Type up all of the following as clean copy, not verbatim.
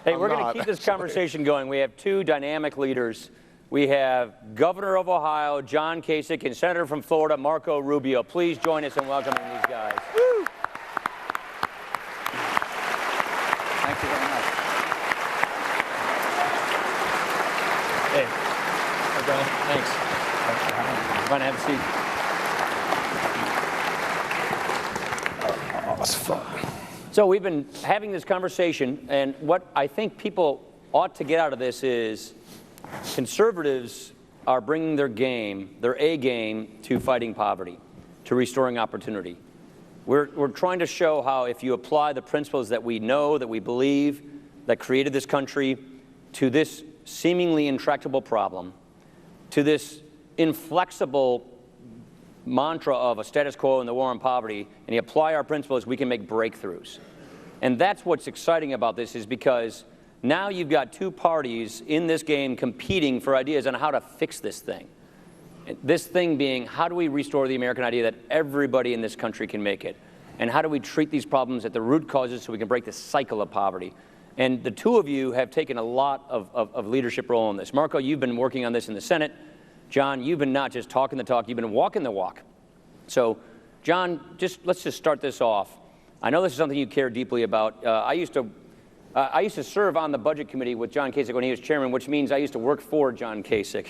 Hey, we're going to keep this conversation going. We have two dynamic leaders. We have Governor of Ohio, John Kasich, and Senator from Florida, Marco Rubio. Please join us in welcoming these guys. Woo. Thank you very much. Hey, brother. Thanks. Fun to have a seat. That's fun. So we've been having this conversation, and what I think people ought to get out of this is conservatives are bringing their game, their A game, to fighting poverty, to restoring opportunity. We're trying to show how if you apply the principles that we know, that we believe, that created this country, to this seemingly intractable problem, to this inflexible mantra of a status quo and the war on poverty, and you apply our principles, we can make breakthroughs. And that's what's exciting about this, is because now you've got two parties in this game competing for ideas on how to fix this thing. This thing being, how do we restore the American idea that everybody in this country can make it? And how do we treat these problems at the root causes so we can break the cycle of poverty? And the two of you have taken a lot of leadership role in this. Marco, you've been working on this in the Senate. John, you've been not just talking the talk, you've been walking the walk. So, John, let's just start this off. I know this is something you care deeply about. I used to serve on the Budget Committee with John Kasich when he was chairman, which means I used to work for John Kasich.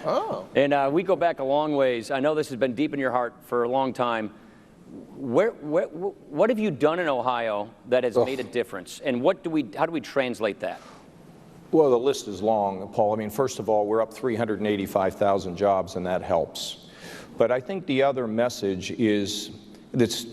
Oh. And we go back a long ways. I know this has been deep in your heart for a long time. What have you done in Ohio that has made a difference? And how do we translate that? Well, the list is long, Paul. I mean, first of all, we're up 385,000 jobs, and that helps. But I think the other message is, it's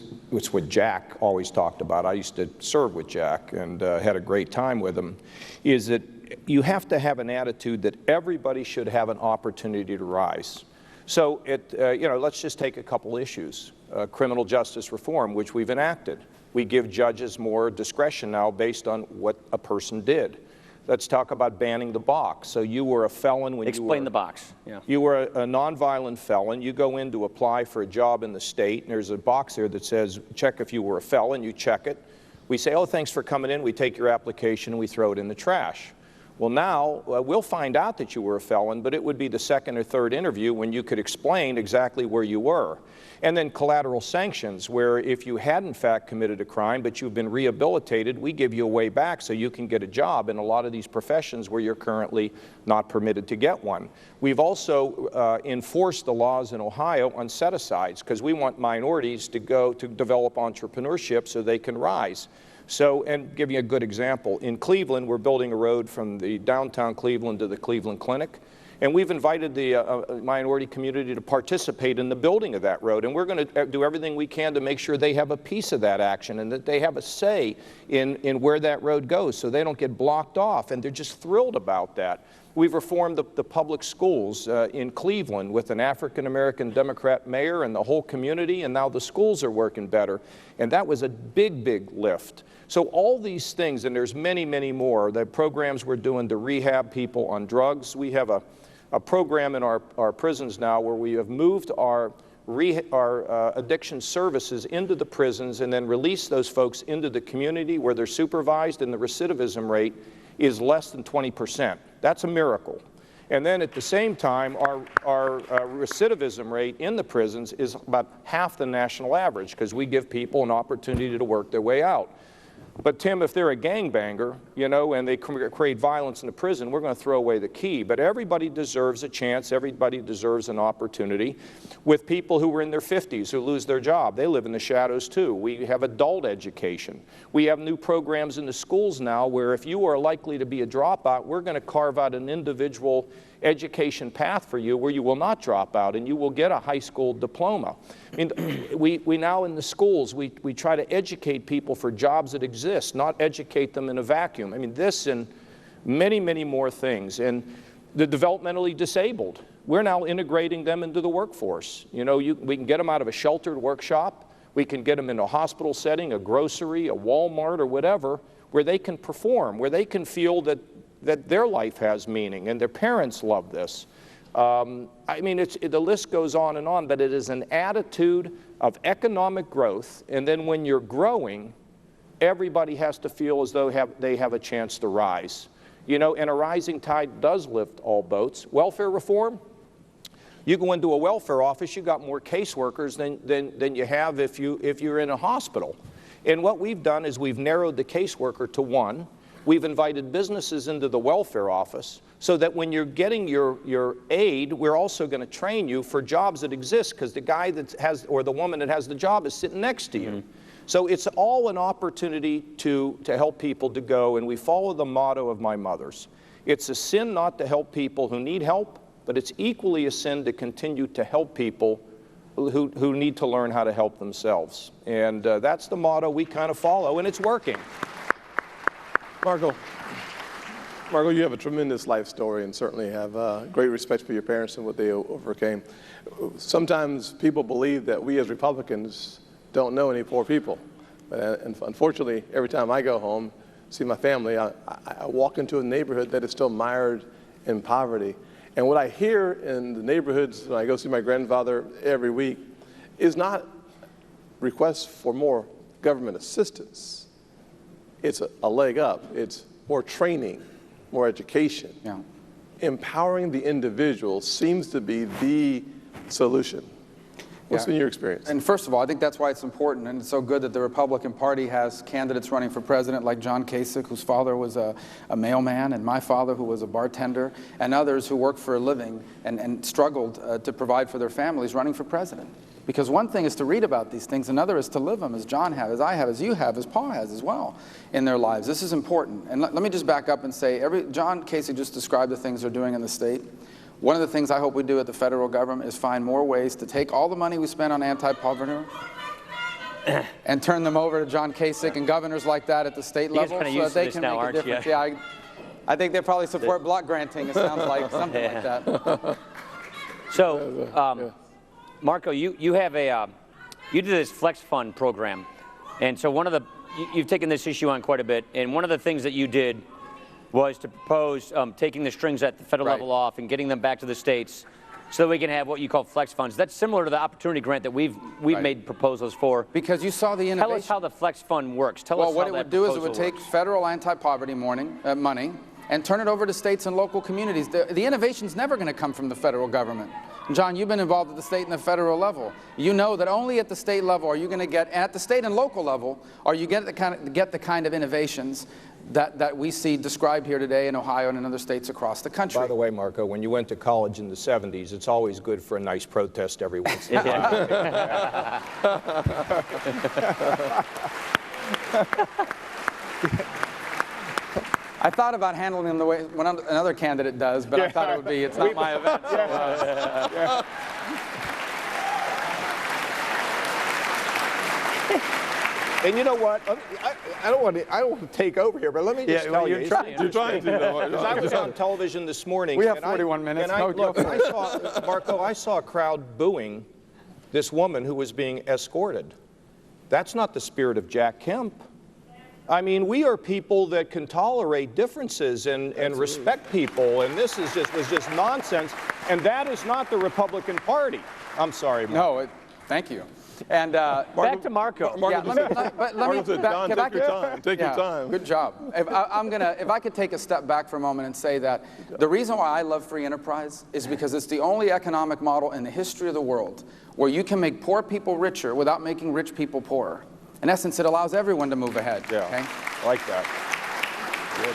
what Jack always talked about. I used to serve with Jack and had a great time with him, is that you have to have an attitude that everybody should have an opportunity to rise. So, let's just take a couple issues. Criminal justice reform, which we've enacted. We give judges more discretion now based on what a person did. Let's talk about banning the box. So you were a felon when Explain the box. Yeah. You were a nonviolent felon. You go in to apply for a job in the state, and there's a box there that says, check if you were a felon. You check it. We say, oh, thanks for coming in. We take your application, and we throw it in the trash. Well, now, we'll find out that you were a felon, but it would be the second or third interview when you could explain exactly where you were. And then collateral sanctions, where if you had in fact committed a crime, but you've been rehabilitated, we give you a way back so you can get a job in a lot of these professions where you're currently not permitted to get one. We've also enforced the laws in Ohio on set-asides, because we want minorities to go to develop entrepreneurship so they can rise. So, and give you a good example, in Cleveland, we're building a road from the downtown Cleveland to the Cleveland Clinic, and we've invited the minority community to participate in the building of that road, and we're going to do everything we can to make sure they have a piece of that action and that they have a say in where that road goes so they don't get blocked off, and they're just thrilled about that. We've reformed the public schools in Cleveland with an African-American Democrat mayor and the whole community, and now the schools are working better, and that was a big, big lift. So all these things, and there's many, many more, the programs we're doing to rehab people on drugs. We have a program in our prisons now where we have moved our addiction services into the prisons and then release those folks into the community where they're supervised, and the recidivism rate is less than 20%. That's a miracle. And then at the same time, our recidivism rate in the prisons is about half the national average, because we give people an opportunity to work their way out. But Tim, if they're a gangbanger, and they create violence in the prison, we're going to throw away the key. But everybody deserves a chance. Everybody deserves an opportunity. With people who are in their 50s who lose their job, they live in the shadows too. We have adult education. We have new programs in the schools now where if you are likely to be a dropout, we're going to carve out an individual education path for you where you will not drop out and you will get a high school diploma. I mean, we now in the schools, we try to educate people for jobs that exist, not educate them in a vacuum. I mean, this and many, many more things. And the developmentally disabled, we're now integrating them into the workforce. We can get them out of a sheltered workshop. We can get them in a hospital setting, a grocery, a Walmart, or whatever, where they can perform, where they can feel that their life has meaning, and their parents love this. I mean, the list goes on, but it is an attitude of economic growth, and then when you're growing, everybody has to feel as though they have a chance to rise. You know, and a rising tide does lift all boats. Welfare reform, you go into a welfare office, you got more caseworkers than you have if you're in a hospital. And what we've done is we've narrowed the caseworker to one. We've invited businesses into the welfare office so that when you're getting your aid, we're also going to train you for jobs that exist, because the guy that has, or the woman that has the job is sitting next to you. Mm-hmm. So it's all an opportunity to help people to go, and we follow the motto of my mother's. It's a sin not to help people who need help, but it's equally a sin to continue to help people who need to learn how to help themselves. And that's the motto we kind of follow, and it's working. Marco, you have a tremendous life story and certainly have great respect for your parents and what they overcame. Sometimes people believe that we as Republicans don't know any poor people. And unfortunately, every time I go home, see my family, I walk into a neighborhood that is still mired in poverty. And what I hear in the neighborhoods when I go see my grandfather every week is not requests for more government assistance. It's a leg up. It's more training, more education. Yeah. Empowering the individual seems to be the solution. What's been your experience? And first of all, I think that's why it's important, and it's so good that the Republican Party has candidates running for president like John Kasich, whose father was a mailman, and my father, who was a bartender, and others who work for a living and struggled to provide for their families, running for president. Because one thing is to read about these things, another is to live them, as John has, as I have, as you have, as Paul has as well, in their lives. This is important. And let me just back up and say, John Kasich just described the things they're doing in the state. One of the things I hope we do at the federal government is find more ways to take all the money we spend on anti-poverty and turn them over to John Kasich and governors like that at the state level so that they can make a difference. Yeah, I think they probably support block granting, it sounds like, something like that. So, Marco, you have you do this Flex Fund program, and so you've taken this issue on quite a bit, and one of the things that you did was to propose taking the strings at the federal level off and getting them back to the states so that we can have what you call flex funds. That's similar to the opportunity grant that we've made proposals for. Because you saw the innovation. Tell us how the flex fund works. Tell us how that what it would do is it would works. take federal anti-poverty money and turn it over to states and local communities. The innovation's never going to come from the federal government. John, you've been involved at the state and the federal level. You know that only at the state level are you going to get, at the state and local level, are you get the kind of innovations that we see described here today in Ohio and in other states across the country. By the way, Marco, when you went to college in the 70s, it's always good for a nice protest every once in a while. I thought about handling them the way another candidate does, but I thought it would be, it's not my event. So, And you know what? I don't want to take over here, but let me just tell you. You're trying to. Because I was on television this morning. We have 41 minutes. Marco, I saw a crowd booing this woman who was being escorted. That's not the spirit of Jack Kemp. I mean, we are people that can tolerate differences and respect people, and this was just nonsense. And that is not the Republican Party. I'm sorry, Marco. No, thank you. And back to Marco. Take your time. Good job. If I could take a step back for a moment and say that the reason why I love free enterprise is because it's the only economic model in the history of the world where you can make poor people richer without making rich people poorer. In essence, it allows everyone to move ahead. Yeah, okay? I like that. Good.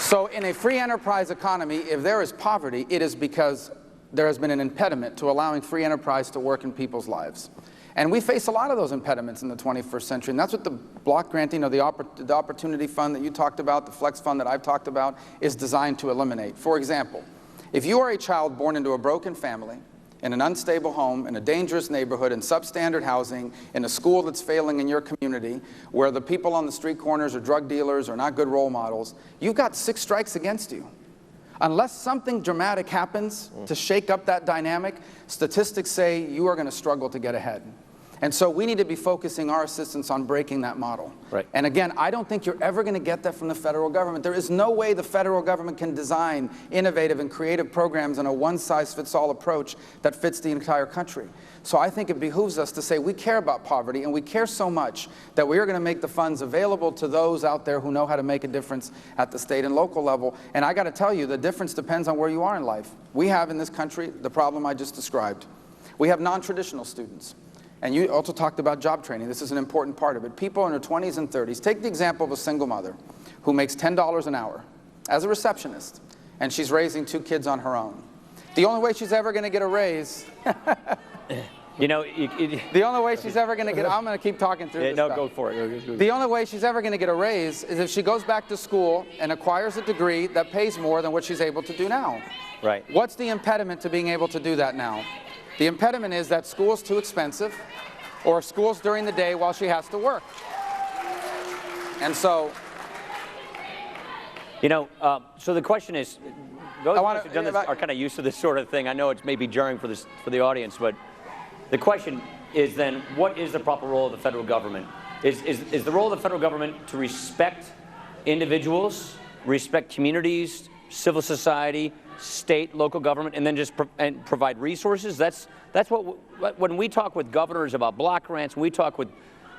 So in a free enterprise economy, if there is poverty, it is because there has been an impediment to allowing free enterprise to work in people's lives. And we face a lot of those impediments in the 21st century, and that's what the block granting or the Opportunity Fund that you talked about, the Flex Fund that I've talked about, is designed to eliminate. For example, if you are a child born into a broken family, in an unstable home, in a dangerous neighborhood, in substandard housing, in a school that's failing in your community, where the people on the street corners are drug dealers or not good role models, you've got 6 strikes against you. Unless something dramatic happens to shake up that dynamic, statistics say you are going to struggle to get ahead. And so we need to be focusing our assistance on breaking that model. Right. And again, I don't think you're ever going to get that from the federal government. There is no way the federal government can design innovative and creative programs in a one-size-fits-all approach that fits the entire country. So I think it behooves us to say we care about poverty, and we care so much that we are going to make the funds available to those out there who know how to make a difference at the state and local level. And I got to tell you, the difference depends on where you are in life. We have in this country the problem I just described. We have non-traditional students. And you also talked about job training. This is an important part of it. People in their 20s and 30s. Take the example of a single mother who makes $10 an hour as a receptionist, and she's raising 2 kids on her own. The only way she's ever going to get a raise You know, the only way she's ever going to get, I'm going to keep talking through this no, stuff. go for it. The only way she's ever going to get a raise is if she goes back to school and acquires a degree that pays more than what she's able to do now. Right. What's the impediment to being able to do that now? The impediment is that school's too expensive, or school's during the day while she has to work. And so, You know, so the question is, those of us who've done this if I- are kind of used to this sort of thing. I know it's maybe jarring for the audience, but the question is then, what is the proper role of the federal government? Is the role of the federal government to respect individuals, respect communities, civil society, state, local government, and then just provide resources? That's what when we talk with governors about block grants, when we talk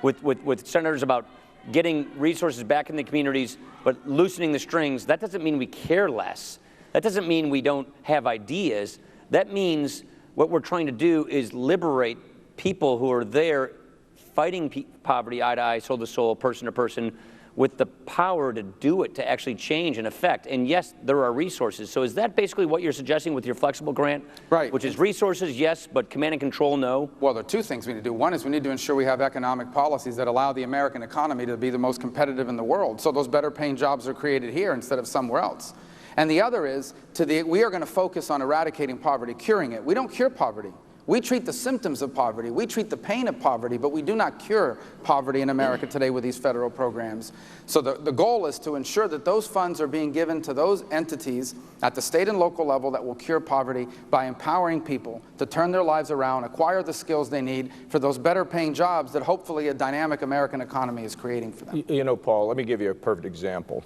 with senators about getting resources back in the communities, but loosening the strings, that doesn't mean we care less. That doesn't mean we don't have ideas. That means what we're trying to do is liberate people who are there fighting poverty eye to eye, soul to soul, person to person, with the power to do it, to actually change and affect. And yes, there are resources. So is that basically what you're suggesting with your flexible grant? Right. Which is resources, yes, but command and control, no? well, there are 2 things we need to do. One is we need to ensure we have economic policies that allow the American economy to be the most competitive in the world, so those better paying jobs are created here instead of somewhere else. And the other is, we are going to focus on eradicating poverty, curing it. We don't cure poverty. We treat the symptoms of poverty. We treat the pain of poverty, but we do not cure poverty in America today with these federal programs. So the goal is to ensure that those funds are being given to those entities at the state and local level that will cure poverty by empowering people to turn their lives around, acquire the skills they need for those better paying jobs that hopefully a dynamic American economy is creating for them. You know, Paul, let me give you a perfect example.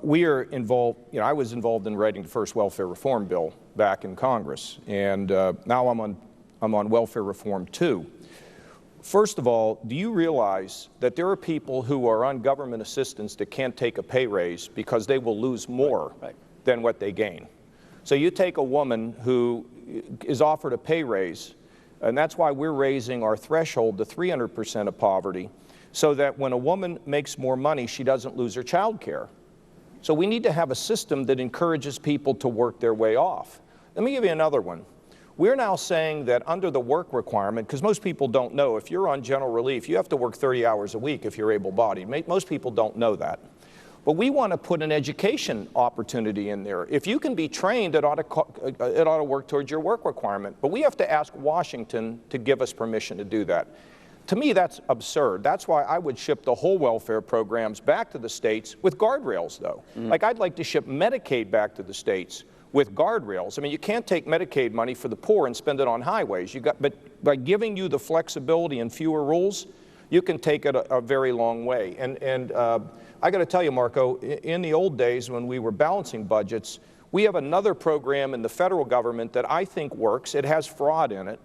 We are involved, I was involved in writing the first welfare reform bill back in Congress, and now I'm on welfare reform 2. First of all, do you realize that there are people who are on government assistance that can't take a pay raise because they will lose more than what they gain? So you take a woman who is offered a pay raise, and that's why we're raising our threshold to 300% of poverty, so that when a woman makes more money, she doesn't lose her child care. So we need to have a system that encourages people to work their way off. Let me give you another one. We're now saying that under the work requirement, because most people don't know, if you're on general relief, you have to work 30 hours a week if you're able-bodied. Most people don't know that. But we want to put an education opportunity in there. If you can be trained, it ought to work towards your work requirement. But we have to ask Washington to give us permission to do that. To me, that's absurd. That's why I would ship the whole welfare programs back to the states with guardrails, though. Like, I'd like to ship Medicaid back to the states with guardrails. I mean, you can't take Medicaid money for the poor and spend it on highways. But by giving you the flexibility and fewer rules, you can take it a very long way. And I got to tell you, Marco, in the old days when we were balancing budgets, we have another program in the federal government that I think works. It has fraud in it,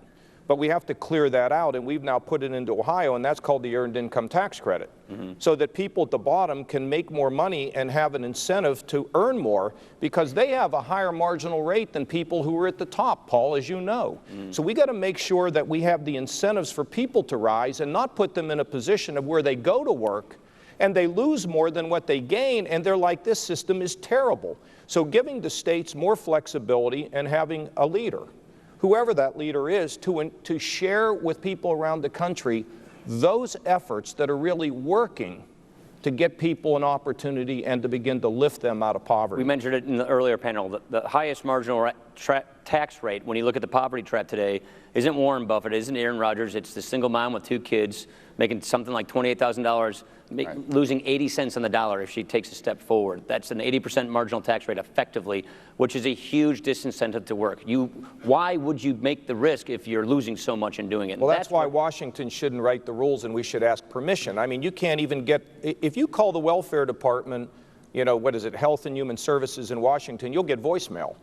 but we have to clear that out, and we've now put it into Ohio, and that's called the Earned Income Tax Credit, so that people at the bottom can make more money and have an incentive to earn more, because they have a higher marginal rate than people who are at the top, Paul, as you know. So we got to make sure that we have the incentives for people to rise and not put them in a position of where they go to work and they lose more than what they gain, and they're like, this system is terrible. So giving the states more flexibility and having a leader, whoever that leader is, to share with people around the country those efforts that are really working to get people an opportunity and to begin to lift them out of poverty. We mentioned it in the earlier panel. The highest marginal tax rate, when you look at the poverty trap today, isn't Warren Buffett, isn't Aaron Rodgers. It's the single mom with 2 kids making something like $28,000 losing 80 cents on the dollar if she takes a step forward. That's an 80% marginal tax rate effectively, which is a huge disincentive to work. Why would you make the risk if you're losing so much in doing it? Well, that's why Washington shouldn't write the rules, and we should ask permission. I mean, you can't even get, if you call the welfare department, you know, what is it, Health and Human Services in Washington, you'll get voicemail.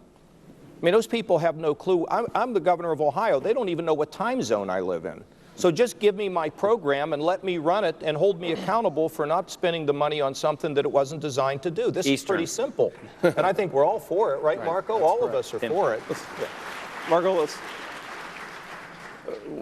I mean, those people have no clue. I'm the governor of Ohio. They don't even know what time zone I live in. So just give me my program and let me run it and hold me accountable for not spending the money on something that it wasn't designed to do. This is pretty simple. And I think we're all for it, right, Marco? All of us are for it. Marco,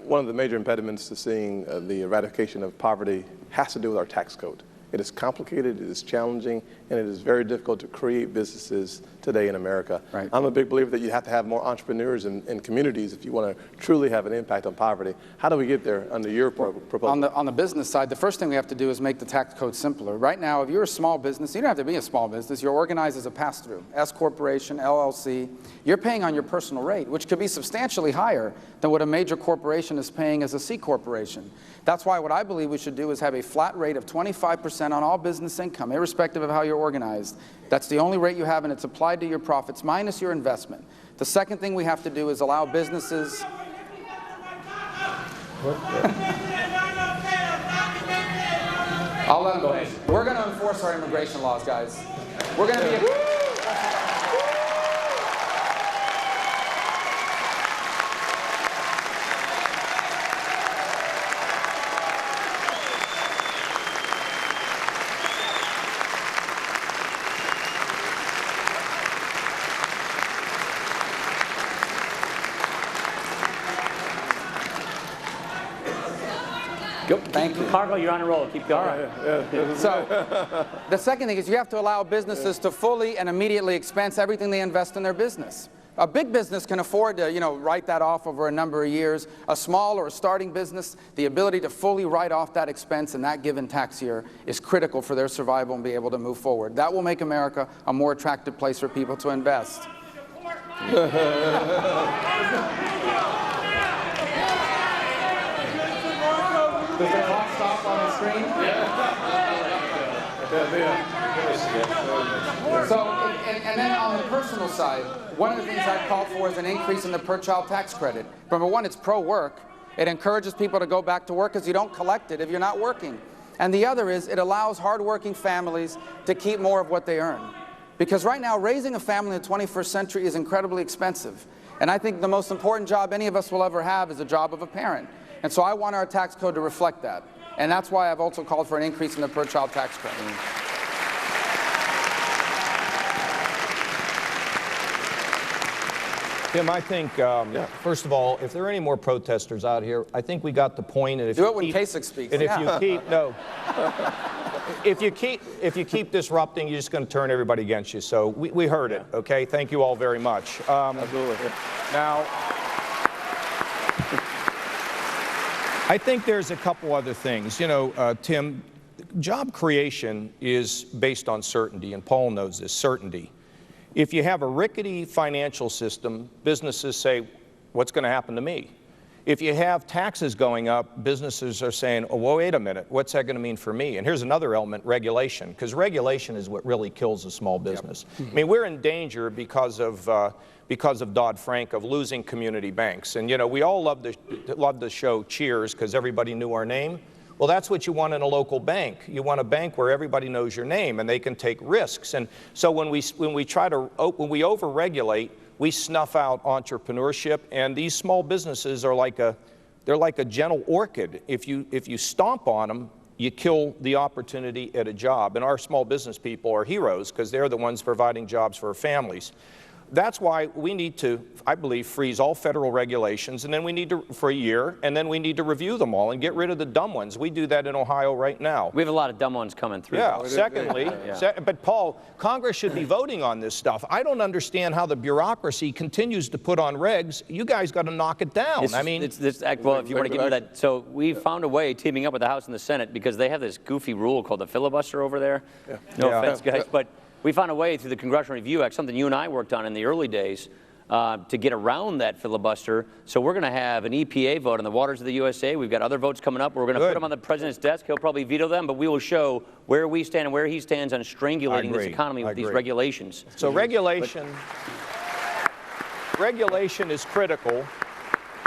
one of the major impediments to seeing the eradication of poverty has to do with our tax code. It is complicated, it is challenging, and it is very difficult to create businesses today in America. Right. I'm a big believer that you have to have more entrepreneurs in communities if you want to truly have an impact on poverty. How do we get there under your proposal? On the business side, the first thing we have to do is make the tax code simpler. Right now, if you're a small business, you don't have to be a small business. You're organized as a pass-through, S corporation, LLC. You're paying on your personal rate, which could be substantially higher than what a major corporation is paying as a C corporation. That's why what I believe we should do is have a flat rate of 25% on all business income, irrespective of how you're organized. That's the only rate you have, and it's applied to your profits minus your investment. The second thing we have to do is allow businesses... I'll let them go ahead. We're going to enforce our immigration laws, guys. We're going to be... Thank you. Cargo, you're on a roll. Keep going. So, the second thing is you have to allow businesses to fully and immediately expense everything they invest in their business. A big business can afford to, write that off over a number of years. A small or a starting business, the ability to fully write off that expense in that given tax year is critical for their survival and be able to move forward. That will make America a more attractive place for people to invest. Does the clock stop on the screen? So, and then on the personal side, one of the things I've called for is an increase in the per-child tax credit. Number one, it's pro-work. It encourages people to go back to work because you don't collect it if you're not working. And the other is it allows hardworking families to keep more of what they earn. Because right now, raising a family in the 21st century is incredibly expensive. And I think the most important job any of us will ever have is the job of a parent. And so I want our tax code to reflect that. And that's why I've also called for an increase in the per-child tax credit. Tim, I think, first of all, if there are any more protesters out here, I think we got the point. And if do it when Kasich speaks. And if you keep, no. If you keep disrupting, you're just going to turn everybody against you. So we heard it, okay? Thank you all very much. Absolutely. Now, I think there's a couple other things. Tim, job creation is based on certainty, and Paul knows this, certainty. If you have a rickety financial system, businesses say, what's going to happen to me? If you have taxes going up, businesses are saying, oh, well, wait a minute, what's that going to mean for me? And here's another element, regulation, because regulation is what really kills a small business. Yep. I mean, we're in danger because of Dodd-Frank of losing community banks. And, we all love the show Cheers because everybody knew our name. Well, that's what you want in a local bank. You want a bank where everybody knows your name and they can take risks. And so when we overregulate, we snuff out entrepreneurship, and these small businesses are they're like a gentle orchid. If you stomp on them, you kill the opportunity at a job. And our small business people are heroes because they're the ones providing jobs for our families. That's why we need to, I believe, freeze all federal regulations, and then we need to, for a year, and then we need to review them all and get rid of the dumb ones. We do that in Ohio right now. We have a lot of dumb ones coming through. Yeah, secondly, but Paul, Congress should be voting on this stuff. I don't understand how the bureaucracy continues to put on regs. You guys got to knock it down. Well, if you want to get into that, so we found a way, teaming up with the House and the Senate, because they have this goofy rule called the filibuster over there. No offense, guys, but we found a way through the Congressional Review Act, something you and I worked on in the early days, to get around that filibuster. So we're going to have an EPA vote on the waters of the USA. We've got other votes coming up. We're going to put them on the president's desk. He'll probably veto them, but we will show where we stand and where he stands on strangulating this economy with these regulations. So regulation is critical.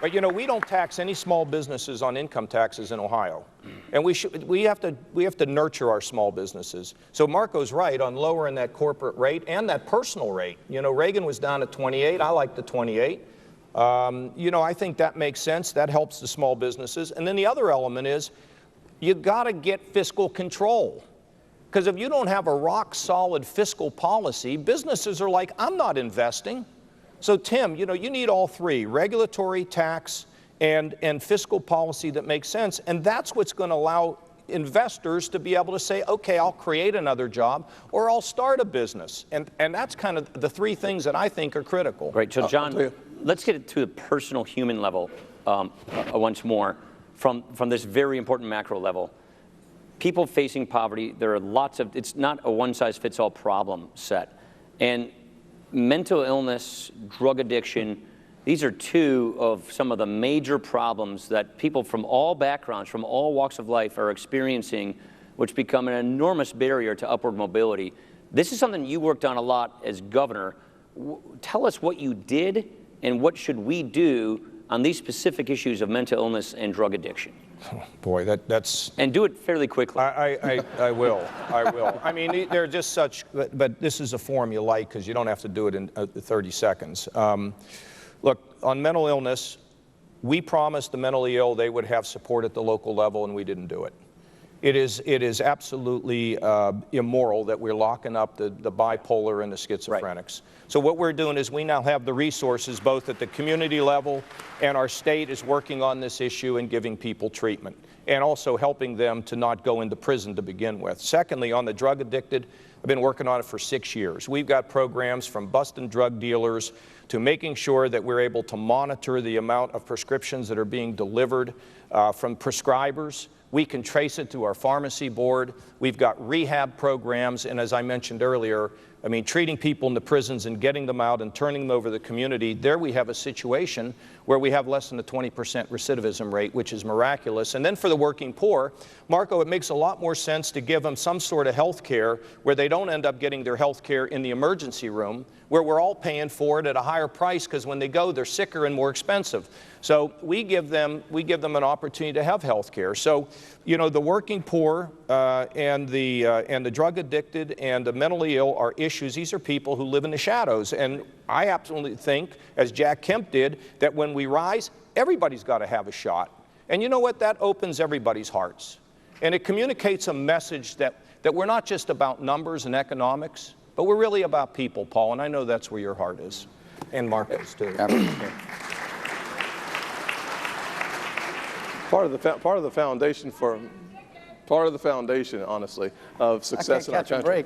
But, you know, we don't tax any small businesses on income taxes in Ohio. And we have to nurture our small businesses. So Marco's right on lowering that corporate rate and that personal rate. You know, Reagan was down at 28. I like the 28. You know, I think that makes sense. That helps the small businesses. And then the other element is you got to get fiscal control. Because if you don't have a rock-solid fiscal policy, businesses are like, I'm not investing. So, Tim, you know, you need all three, regulatory, tax, and fiscal policy that makes sense. And that's what's going to allow investors to be able to say, okay, I'll create another job or I'll start a business. And that's kind of the three things that I think are critical. Right. So, John, let's get it to the personal human level once more from this very important macro level. People facing poverty, there are lots of, it's not a one-size-fits-all problem set. And mental illness, drug addiction, these are two of some of the major problems that people from all backgrounds, from all walks of life are experiencing, which become an enormous barrier to upward mobility. This is something you worked on a lot as governor. Tell us what you did and what should we do on these specific issues of mental illness and drug addiction. Oh, boy, that's... And do it fairly quickly. I will. I will. I mean, they're just such... But this is a forum you like because you don't have to do it in 30 seconds. Look, on mental illness, we promised the mentally ill they would have support at the local level, and we didn't do it. It is absolutely immoral that we're locking up the bipolar and the schizophrenics. Right. So what we're doing is we now have the resources both at the community level, and our state is working on this issue and giving people treatment and also helping them to not go into prison to begin with. Secondly, on the drug addicted, I've been working on it for 6 years. We've got programs from busting drug dealers to making sure that we're able to monitor the amount of prescriptions that are being delivered from prescribers. We can trace it to our pharmacy board. We've got rehab programs, and as I mentioned earlier, I mean, treating people in the prisons and getting them out and turning them over to the community, there we have a situation where we have less than a 20% recidivism rate, which is miraculous. And then for the working poor, Marco, it makes a lot more sense to give them some sort of health care where they don't end up getting their health care in the emergency room, where we're all paying for it at a higher price because when they go, they're sicker and more expensive. So we give them an opportunity to have health care. So, you know, the working poor and the drug addicted and the mentally ill are issues. These are people who live in the shadows. And I absolutely think, as Jack Kemp did, that when we rise, everybody's got to have a shot. And you know what? That opens everybody's hearts. And it communicates a message that we're not just about numbers and economics, but we're really about people, Paul. And I know that's where your heart is. And Marco's too. Part of the foundation, honestly, of success in our country.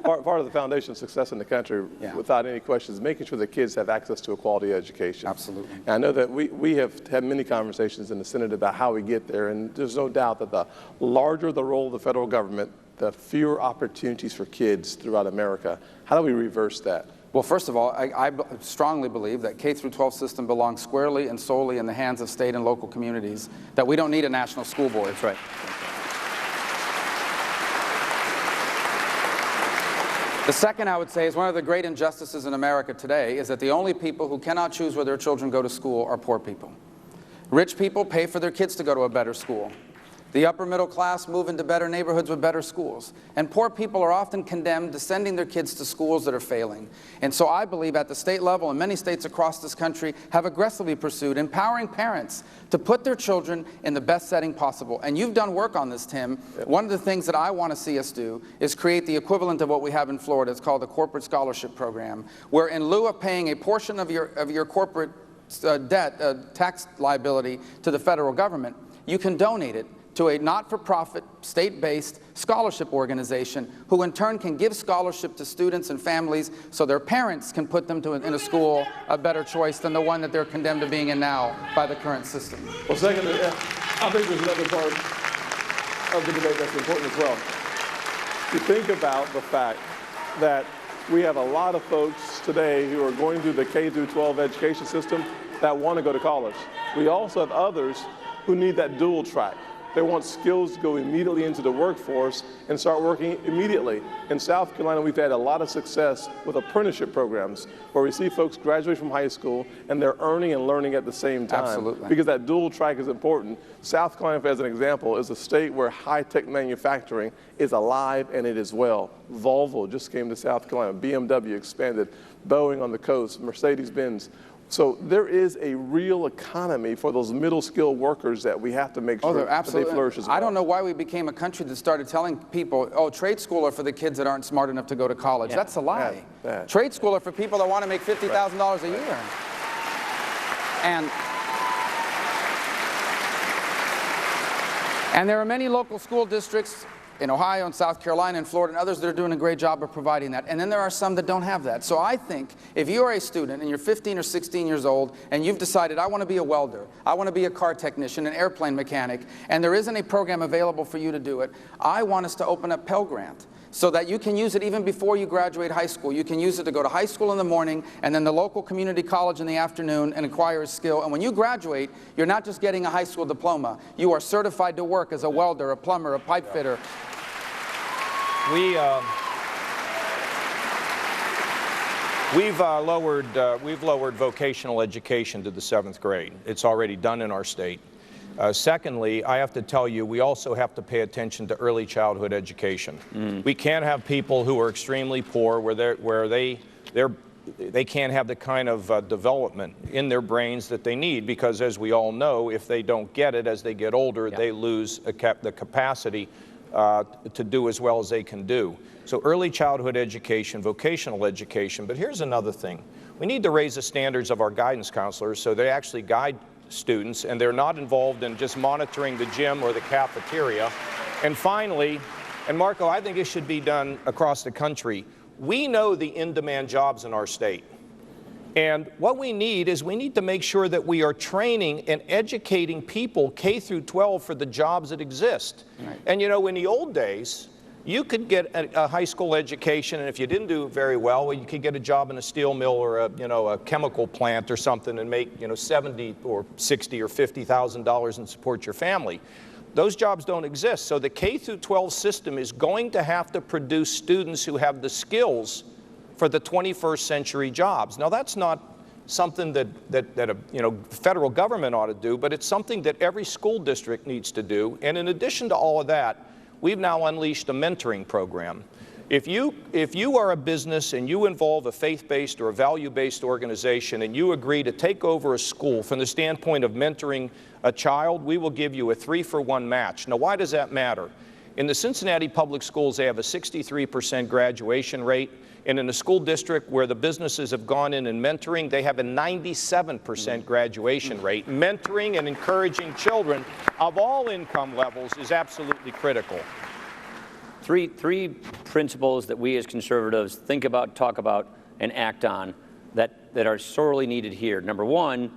Part of the foundation of success in the country, without any question, is making sure that kids have access to a quality education. Absolutely. And I know that we have had many conversations in the Senate about how we get there, and there's no doubt that the larger the role of the federal government, the fewer opportunities for kids throughout America. How do we reverse that? Well, first of all, I strongly believe that K-12 system belongs squarely and solely in the hands of state and local communities, that we don't need a national school board. That's right. The second, I would say, is one of the great injustices in America today is that the only people who cannot choose where their children go to school are poor people. Rich people pay for their kids to go to a better school. The upper middle class move into better neighborhoods with better schools. And poor people are often condemned to sending their kids to schools that are failing. And so I believe at the state level, and many states across this country have aggressively pursued empowering parents to put their children in the best setting possible. And you've done work on this, Tim. Yep. One of the things that I want to see us do is create the equivalent of what we have in Florida. It's called the Corporate Scholarship Program, where in lieu of paying a portion of your corporate debt, tax liability to the federal government, you can donate it to a not-for-profit, state-based scholarship organization who in turn can give scholarship to students and families so their parents can put them in a school a better choice than the one that they're condemned to being in now by the current system. Well, secondly, I think there's another part of the debate that's important as well. You think about the fact that we have a lot of folks today who are going through the K through 12 education system that want to go to college. We also have others who need that dual track. They want skills to go immediately into the workforce and start working immediately. In South Carolina, we've had a lot of success with apprenticeship programs where we see folks graduate from high school and they're earning and learning at the same time. Absolutely. Because that dual track is important. South Carolina, as an example, is a state where high-tech manufacturing is alive and it is well. Volvo just came to South Carolina, BMW expanded, Boeing on the coast, Mercedes-Benz. So there is a real economy for those middle-skilled workers that we have to make sure that they flourish as well. I don't know why we became a country that started telling people, oh, trade school are for the kids that aren't smart enough to go to college. Yeah. That's a lie. Yeah. Trade school are for people that want to make $50,000 a year. And there are many local school districts in Ohio and South Carolina and Florida and others that are doing a great job of providing that. And then there are some that don't have that. So I think if you are a student and you're 15 or 16 years old and you've decided, I want to be a welder, I want to be a car technician, an airplane mechanic, and there isn't a program available for you to do it, I want us to open up Pell Grant so that you can use it even before you graduate high school. You can use it to go to high school in the morning and then the local community college in the afternoon and acquire a skill. And when you graduate, you're not just getting a high school diploma. You are certified to work as a welder, a plumber, a pipe fitter. We've lowered vocational education to the 7th grade. It's already done in our state. Secondly, I have to tell you, we also have to pay attention to early childhood education. We can't have people who are extremely poor where they can't have the kind of development in their brains that they need, because as we all know, if they don't get it as they get older, they lose the capacity to do as well as they can do. So early childhood education, vocational education, but here's another thing. We need to raise the standards of our guidance counselors so they actually guide students and they're not involved in just monitoring the gym or the cafeteria. And finally, and Marco, I think it should be done across the country, we know the in-demand jobs in our state. And what we need is we need to make sure that we are training and educating people K through 12 for the jobs that exist. Right. And you know, in the old days, you could get a high school education, and if you didn't do very well, you could get a job in a steel mill or a chemical plant or something and make $70 or $60 or $50,000 and support your family. Those jobs don't exist. So the K through 12 system is going to have to produce students who have the skills for the 21st century jobs. Now that's not something that federal government ought to do, but it's something that every school district needs to do. And in addition to all of that, we've now unleashed a mentoring program. If you are a business and you involve a faith-based or a value-based organization and you agree to take over a school from the standpoint of mentoring a child, we will give you a 3-for-1 match. Now why does that matter? In the Cincinnati Public Schools, they have a 63% graduation rate. And in a school district where the businesses have gone in and mentoring, they have a 97% graduation rate. Mentoring and encouraging children of all income levels is absolutely critical. Three principles that we as conservatives think about, talk about, and act on that are sorely needed here. Number one,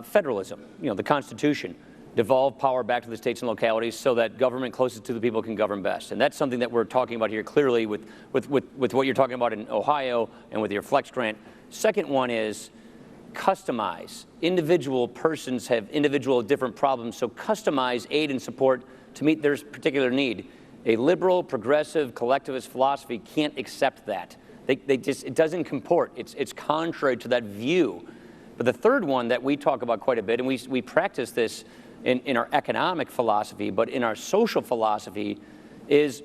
federalism, the Constitution. Devolve power back to the states and localities so that government closest to the people can govern best. And that's something that we're talking about here clearly with what you're talking about in Ohio and with your flex grant. Second one is customize. Individual persons have individual different problems, so customize aid and support to meet their particular need. A liberal, progressive, collectivist philosophy can't accept that. It doesn't comport. It's contrary to that view. But the third one that we talk about quite a bit, and we practice this in our economic philosophy, but in our social philosophy, is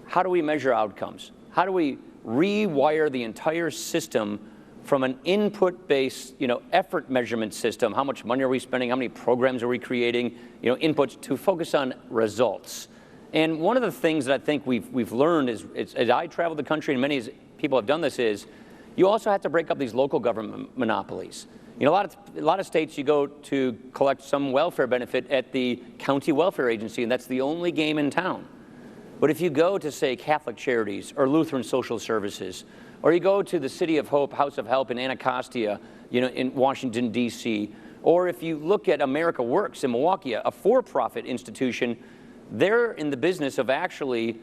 how do we measure outcomes? How do we rewire the entire system from an input-based, effort measurement system? How much money are we spending? How many programs are we creating? Inputs to focus on results. And one of the things that I think we've learned is as I travel the country, and many people have done this, is you also have to break up these local government monopolies. A lot of states, you go to collect some welfare benefit at the county welfare agency, and that's the only game in town. But if you go to, say, Catholic Charities or Lutheran Social Services, or you go to the City of Hope, House of Help in Anacostia, in Washington, D.C., or if you look at America Works in Milwaukee, a for-profit institution, they're in the business of actually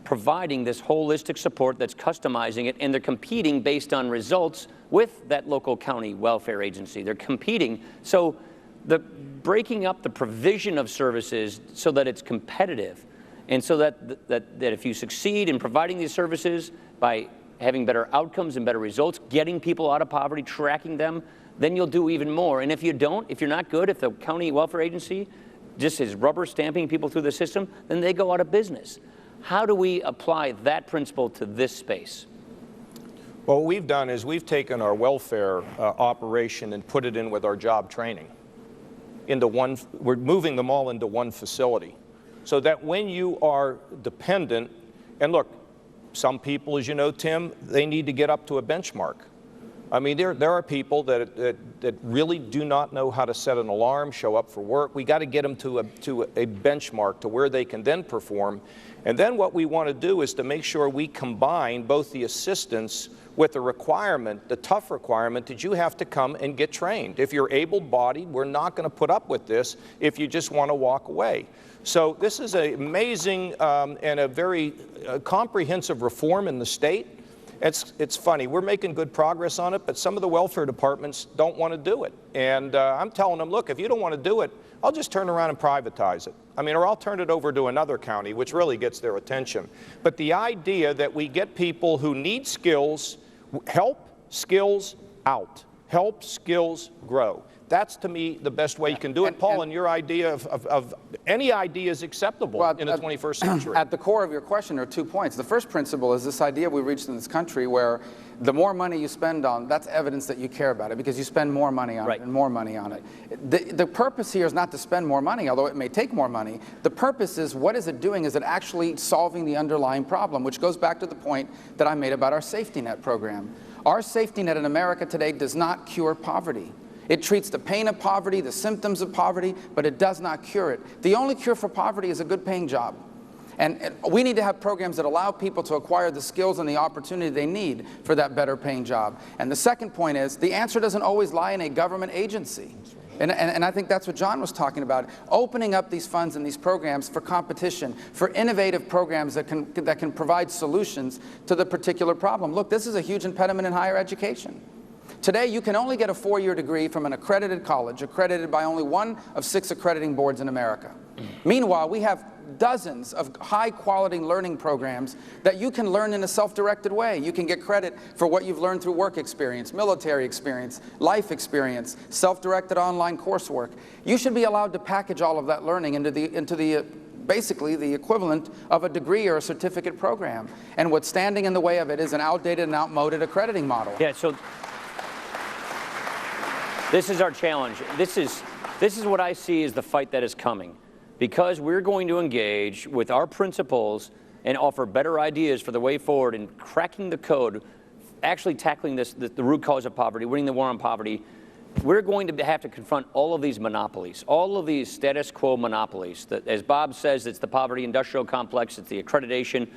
providing this holistic support that's customizing it, and they're competing based on results with that local county welfare agency. They're competing. So the breaking up the provision of services so that it's competitive, and so that if you succeed in providing these services by having better outcomes and better results, getting people out of poverty, tracking them, then you'll do even more. And if you don't, if you're not good, if the county welfare agency just is rubber stamping people through the system, then they go out of business. How do we apply that principle to this space? Well, what we've done is we've taken our welfare operation and put it in with our job training into one. We're moving them all into one facility, so that when you are dependent, and look, some people, as you know, Tim, they need to get up to a benchmark. I mean, there are people that really do not know how to set an alarm, show up for work. We got to get them to a benchmark to where they can then perform. And then what we want to do is to make sure we combine both the assistance with the requirement, the tough requirement that you have to come and get trained. If you're able-bodied, we're not going to put up with this if you just want to walk away. So this is an amazing and a very comprehensive reform in the state. It's funny, we're making good progress on it, but some of the welfare departments don't want to do it. And I'm telling them, look, if you don't want to do it, I'll just turn around and privatize it. I mean, or I'll turn it over to another county, which really gets their attention. But the idea that we get people who need skills, help skills out, help skills grow. That's, to me, the best way you can do it. Paul, and your idea of any idea is acceptable in the 21st century. At the core of your question are 2 points. The first principle is this idea we reached in this country where the more money you spend on, that's evidence that you care about it, because you spend more money on it and more money on it. The purpose here is not to spend more money, although it may take more money. The purpose is, what is it doing? Is it actually solving the underlying problem, which goes back to the point that I made about our safety net program. Our safety net in America today does not cure poverty. It treats the pain of poverty, the symptoms of poverty, but it does not cure it. The only cure for poverty is a good paying job. And we need to have programs that allow people to acquire the skills and the opportunity they need for that better paying job. And the second point is, the answer doesn't always lie in a government agency. And I think that's what John was talking about, opening up these funds and these programs for competition, for innovative programs that can provide solutions to the particular problem. Look, this is a huge impediment in higher education. Today, you can only get a 4-year degree from an accredited college, accredited by only one of 6 accrediting boards in America. Meanwhile, we have dozens of high-quality learning programs that you can learn in a self-directed way. You can get credit for what you've learned through work experience, military experience, life experience, self-directed online coursework. You should be allowed to package all of that learning into basically the equivalent of a degree or a certificate program. And what's standing in the way of it is an outdated and outmoded accrediting model. Yeah, so this is our challenge. This is what I see as the fight that is coming, because we're going to engage with our principles and offer better ideas for the way forward in cracking the code, actually tackling the root cause of poverty, winning the war on poverty. We're going to have to confront all of these monopolies, all of these status quo monopolies. That, as Bob says, it's the poverty industrial complex, it's the accreditation.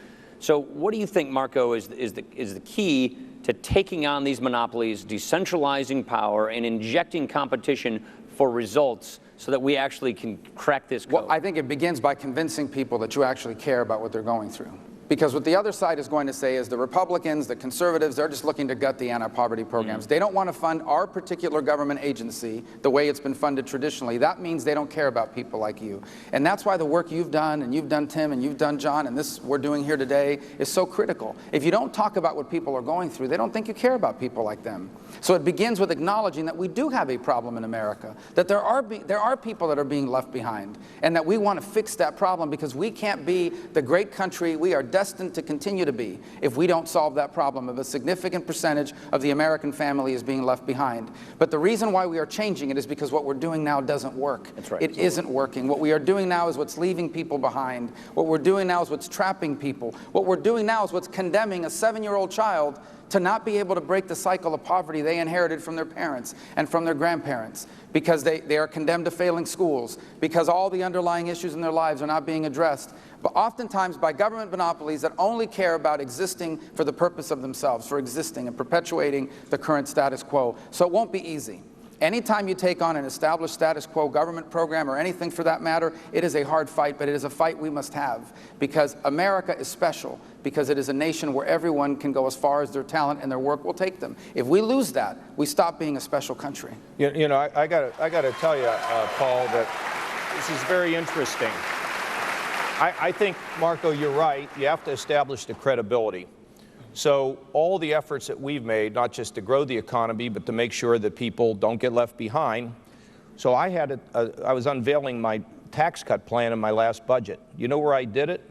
So what do you think, Marco, is the key to taking on these monopolies, decentralizing power, and injecting competition for results so that we actually can crack this code? Well, I think it begins by convincing people that you actually care about what they're going through. Because what the other side is going to say is the Republicans, the conservatives, they're just looking to gut the anti-poverty programs. They don't want to fund our particular government agency the way it's been funded traditionally. That means they don't care about people like you. And that's why the work you've done, and you've done, Tim, and you've done, John, and this we're doing here today is so critical. If you don't talk about what people are going through, they don't think you care about people like them. So it begins with acknowledging that we do have a problem in America, that there are people that are being left behind, and that we want to fix that problem, because we can't be the great country we are destined to continue to be if we don't solve that problem of a significant percentage of the American family is being left behind. But the reason why we are changing it is because what we're doing now doesn't work. That's right. It isn't working. What we are doing now is what's leaving people behind. What we're doing now is what's trapping people. What we're doing now is what's condemning a 7-year-old child to not be able to break the cycle of poverty they inherited from their parents and from their grandparents, because they are condemned to failing schools, because all the underlying issues in their lives are not being addressed, but oftentimes by government monopolies that only care about existing for the purpose of themselves, for existing and perpetuating the current status quo. So it won't be easy. Anytime you take on an established status quo government program or anything for that matter, it is a hard fight, but it is a fight we must have, because America is special, because it is a nation where everyone can go as far as their talent and their work will take them. If we lose that, we stop being a special country. You know, I got to tell you, Paul, that this is very interesting. I think, Marco, you're right. You have to establish the credibility. So all the efforts that we've made, not just to grow the economy, but to make sure that people don't get left behind. So I was unveiling my tax cut plan in my last budget. You know where I did it?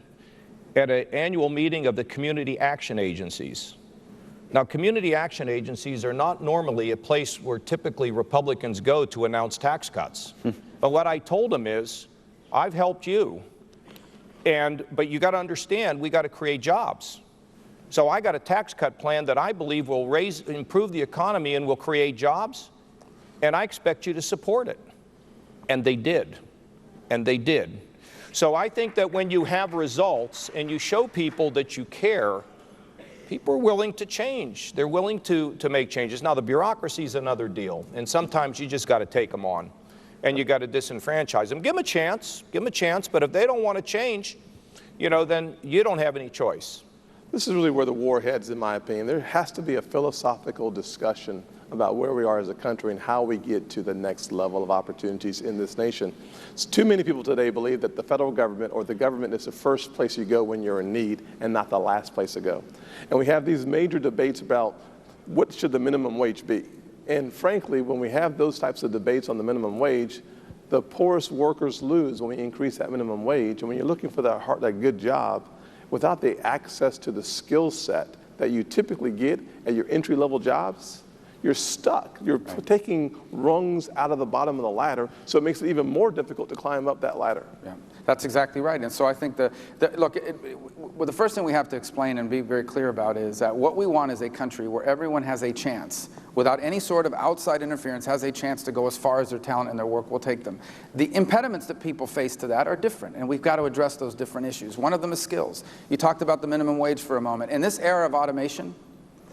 At an annual meeting of the community action agencies. Now, community action agencies are not normally a place where typically Republicans go to announce tax cuts. But what I told them is, I've helped you, but you got to understand, we got to create jobs. So I got a tax cut plan that I believe will improve the economy and will create jobs, and I expect you to support it. And they did. And they did. So I think that when you have results and you show people that you care, people are willing to change. They're willing to make changes. Now, the bureaucracy is another deal, and sometimes you just got to take them on, and you got to disenfranchise them. Give them a chance, but if they don't want to change, you know, then you don't have any choice. This is really where the war heads, in my opinion. There has to be a philosophical discussion about where we are as a country and how we get to the next level of opportunities in this nation. Too many people today believe that the federal government or the government is the first place you go when you're in need and not the last place to go. And we have these major debates about what should the minimum wage be. And frankly, when we have those types of debates on the minimum wage, the poorest workers lose when we increase that minimum wage. And when you're looking for that good job, without the access to the skill set that you typically get at your entry-level jobs, you're stuck. You're taking rungs out of the bottom of the ladder, so it makes it even more difficult to climb up that ladder. Yeah, that's exactly right. And so I think look, the first thing we have to explain and be very clear about is that what we want is a country where everyone has a chance, without any sort of outside interference, has a chance to go as far as their talent and their work will take them. The impediments that people face to that are different, and we've got to address those different issues. One of them is skills. You talked about the minimum wage for a moment. In this era of automation,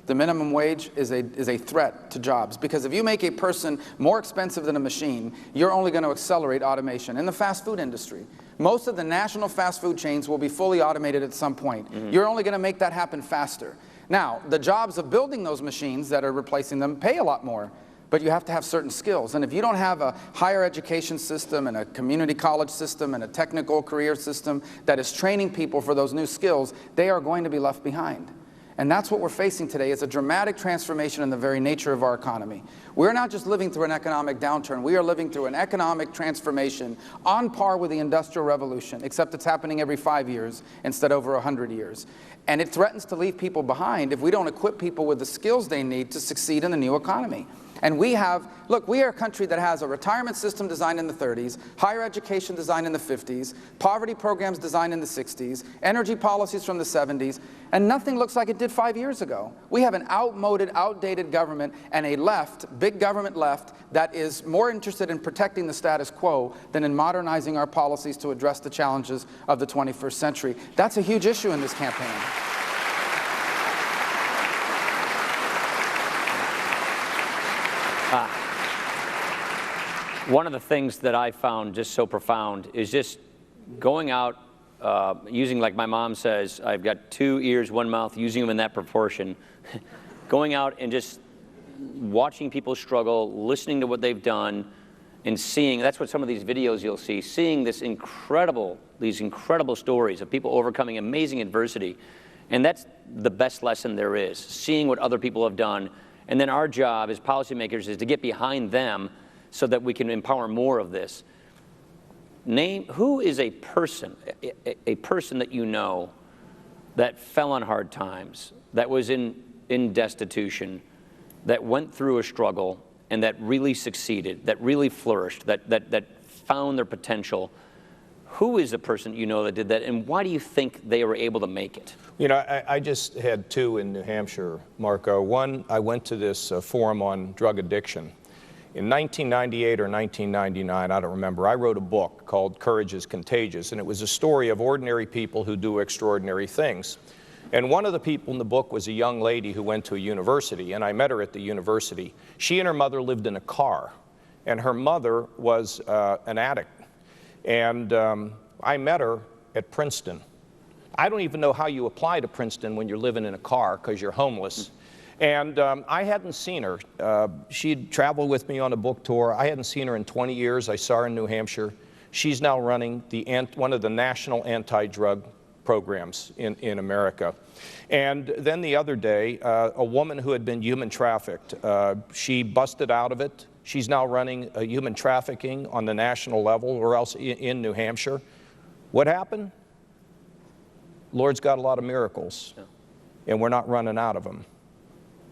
the minimum wage is a threat to jobs, because if you make a person more expensive than a machine, you're only going to accelerate automation. In the fast food industry, most of the national fast food chains will be fully automated at some point. You're only going to make that happen faster. Now, the jobs of building those machines that are replacing them pay a lot more, but you have to have certain skills. And if you don't have a higher education system and a community college system and a technical career system that is training people for those new skills, they are going to be left behind. And that's what we're facing today, is a dramatic transformation in the very nature of our economy. We're not just living through an economic downturn, we are living through an economic transformation on par with the Industrial Revolution, except it's happening every 5 years instead of over 100 years. And it threatens to leave people behind if we don't equip people with the skills they need to succeed in the new economy. And we are a country that has a retirement system designed in the 30s, higher education designed in the 50s, poverty programs designed in the 60s, energy policies from the 70s, and nothing looks like it did 5 years ago. We have an outdated government and a big government left, that is more interested in protecting the status quo than in modernizing our policies to address the challenges of the 21st century. That's a huge issue in this campaign. One of the things that I found just so profound is just going out, using, like my mom says, I've got 2 ears, 1 mouth, using them in that proportion, going out and just watching people struggle, listening to what they've done, and seeing, that's what some of these videos you'll see, seeing these incredible stories of people overcoming amazing adversity. And that's the best lesson there is, seeing what other people have done. And then our job as policymakers is to get behind them so that we can empower more of this. Who is a person that you know that fell on hard times, that was in destitution, that went through a struggle, and that really succeeded, that really flourished, that found their potential? Who is the person you know that did that, and why do you think they were able to make it? You know, I just had 2 in New Hampshire, Marco. One, I went to this forum on drug addiction. In 1998 or 1999, I don't remember, I wrote a book called Courage is Contagious, and it was a story of ordinary people who do extraordinary things. And one of the people in the book was a young lady who went to a university, and I met her at the university. She and her mother lived in a car. and her mother was an addict. And I met her at Princeton. I don't even know how you apply to Princeton when you're living in a car because you're homeless. And I hadn't seen her. She'd traveled with me on a book tour. I hadn't seen her in 20 years. I saw her in New Hampshire. She's now running one of the national anti-drug programs in America. And then the other day, a woman who had been human trafficked, she busted out of it. She's now running human trafficking on the national level, or else in New Hampshire. What happened? Lord's got a lot of miracles, and we're not running out of them.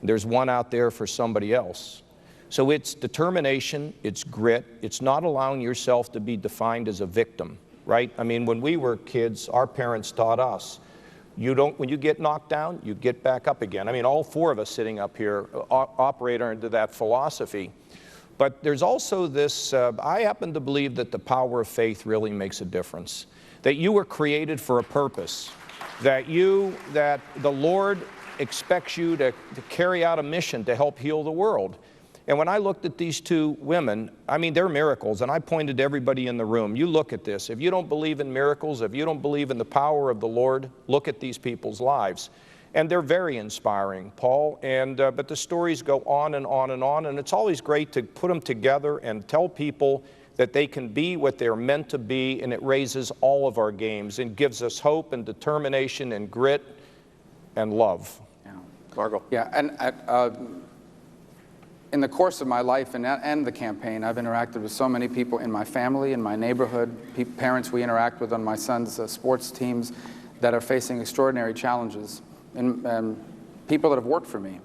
There's one out there for somebody else. So it's determination, it's grit, it's not allowing yourself to be defined as a victim, right? I mean, when we were kids, our parents taught us, when you get knocked down, you get back up again. I mean, all four of us sitting up here operate under that philosophy. But there's also this, I happen to believe that the power of faith really makes a difference. That you were created for a purpose. That the Lord expects you to carry out a mission to help heal the world. And when I looked at these two women, I mean, they're miracles, and I pointed to everybody in the room. You look at this. If you don't believe in miracles, if you don't believe in the power of the Lord, look at these people's lives. And they're very inspiring, Paul, but the stories go on and on and on, and it's always great to put them together and tell people that they can be what they're meant to be, and it raises all of our games and gives us hope and determination and grit and love. Yeah. Margot. Yeah, and in the course of my life and the campaign, I've interacted with so many people in my family, in my neighborhood, parents we interact with on my son's sports teams that are facing extraordinary challenges, and people that have worked for me.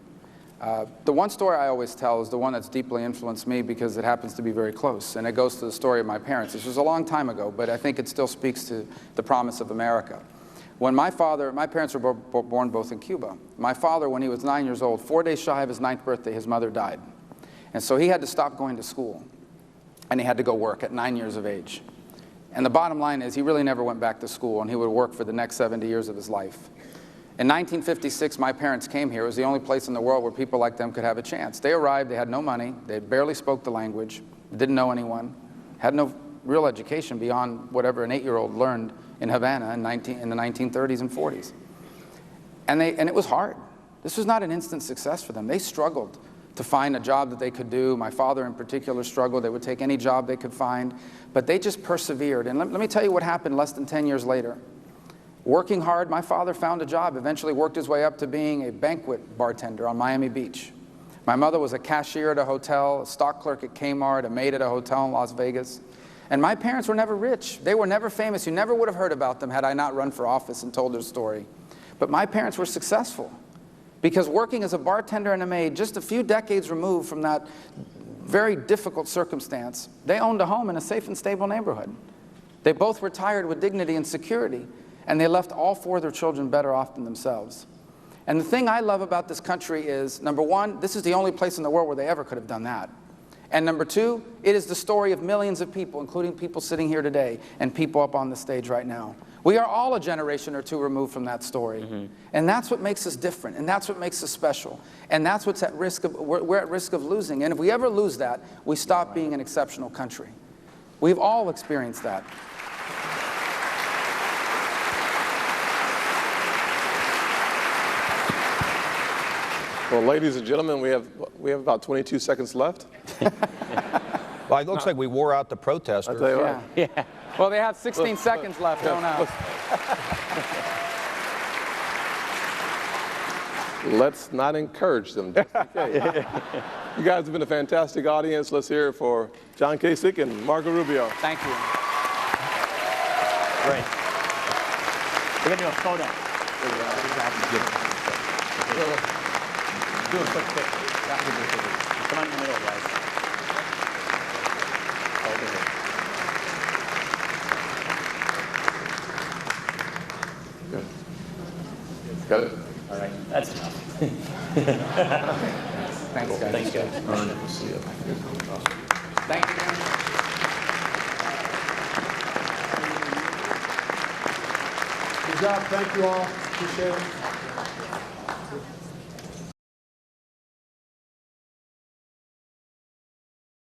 The one story I always tell is the one that's deeply influenced me because it happens to be very close, and it goes to the story of my parents. This was a long time ago, but I think it still speaks to the promise of America. When my parents were born both in Cuba. My father, when he was 9 years old, 4 days shy of his 9th birthday, his mother died. And so he had to stop going to school, and he had to go work at 9 years of age. And the bottom line is he really never went back to school, and he would work for the next 70 years of his life. In 1956, my parents came here. It was the only place in the world where people like them could have a chance. They arrived, they had no money, they barely spoke the language, didn't know anyone, had no real education beyond whatever an 8-year-old learned in Havana in the 1930s and 40s. And it was hard. This was not an instant success for them. They struggled to find a job that they could do. My father in particular struggled. They would take any job they could find, but they just persevered. And let me tell you what happened less than 10 years later. Working hard, my father found a job, eventually worked his way up to being a banquet bartender on Miami Beach. My mother was a cashier at a hotel, a stock clerk at Kmart, a maid at a hotel in Las Vegas. And my parents were never rich. They were never famous. You never would have heard about them had I not run for office and told their story. But my parents were successful because working as a bartender and a maid, just a few decades removed from that very difficult circumstance, they owned a home in a safe and stable neighborhood. They both retired with dignity and security, and they left all 4 of their children better off than themselves. And the thing I love about this country is, number one, this is the only place in the world where they ever could have done that. And number two, it is the story of millions of people, including people sitting here today and people up on the stage right now. We are all a generation or two removed from that story. And that's what makes us different, and that's what makes us special. And that's what's at risk of, we're at risk of losing. And if we ever lose that, we stop being an exceptional country. We've all experienced that. Well, ladies and gentlemen, we have about 22 seconds left. Well, it looks like we wore out the protesters. I'll tell you what. Yeah. Well, they have 16 seconds left, don't know. Let's not encourage them. Just in case. You guys have been a fantastic audience. Let's hear it for John Kasich and Margot Rubio. Thank you. Great. We're going to do a photo. Do a quick pic. Come on in the middle, guys. Over here. Good. Got it? All right. That's enough. Thanks, guys. Thanks, guys. Thank you. Good job. Thank you all. Appreciate it.